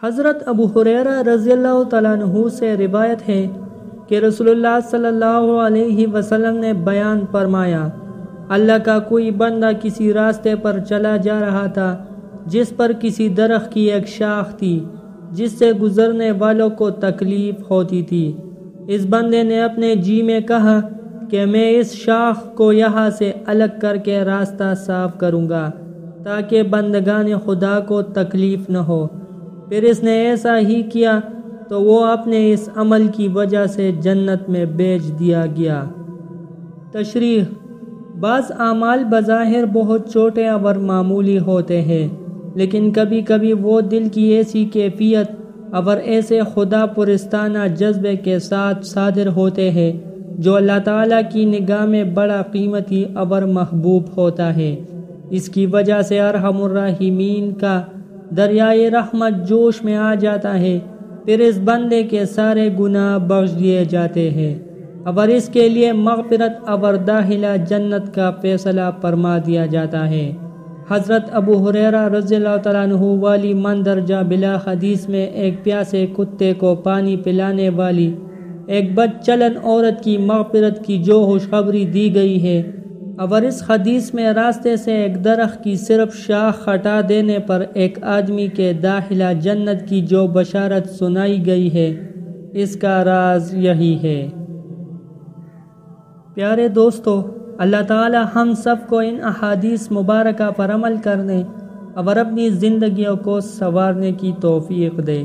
حضرت ابو ہریرہ رضی اللہ تعالیٰ عنہ سے روایت ہے کہ رسول اللہ صلی اللہ علیہ وسلم نے بیان فرمایا، اللہ کا کوئی بندہ کسی راستے پر چلا جا رہا تھا جس پر کسی درخت کی ایک شاخ تھی جس سے گزرنے والوں کو تکلیف ہوتی تھی۔ اس بندے نے اپنے جی میں کہا کہ میں اس شاخ کو یہاں سے الگ کر کے راستہ صاف کروں گا تاکہ بندگان خدا کو تکلیف نہ ہو۔ پھر اس نے ایسا ہی کیا تو وہ اپنے اس عمل کی وجہ سے جنت میں بیچ دیا گیا۔ تشریح: بعض اعمال بظاہر بہت چھوٹے اور معمولی ہوتے ہیں، لیکن کبھی کبھی وہ دل کی ایسی کیفیت اور ایسے خدا پرستانہ جذبے کے ساتھ صادر ہوتے ہیں جو اللہ تعالیٰ کی نگاہ میں بڑا قیمتی اور محبوب ہوتا ہے۔ اس کی وجہ سے ارحم الراحمین کا دریائے رحمت جوش میں آ جاتا ہے، پھر اس بندے کے سارے گناہ بخش دیے جاتے ہیں اور اس کے لیے مغفرت اور داخلہ جنت کا فیصلہ فرما دیا جاتا ہے۔ حضرت ابو ہریرہ رضی اللہ تعالیٰ عنہ والی مندرجہ بلا حدیث میں ایک پیاسے کتے کو پانی پلانے والی ایک بد چلن عورت کی مغفرت کی جو خوشخبری دی گئی ہے، اور اس حدیث میں راستے سے ایک درخت کی صرف شاخ ہٹا دینے پر ایک آدمی کے داخلہ جنت کی جو بشارت سنائی گئی ہے، اس کا راز یہی ہے۔ پیارے دوستو، اللہ تعالی ہم سب کو ان احادیث مبارکہ پر عمل کرنے اور اپنی زندگیوں کو سنوارنے کی توفیق دے۔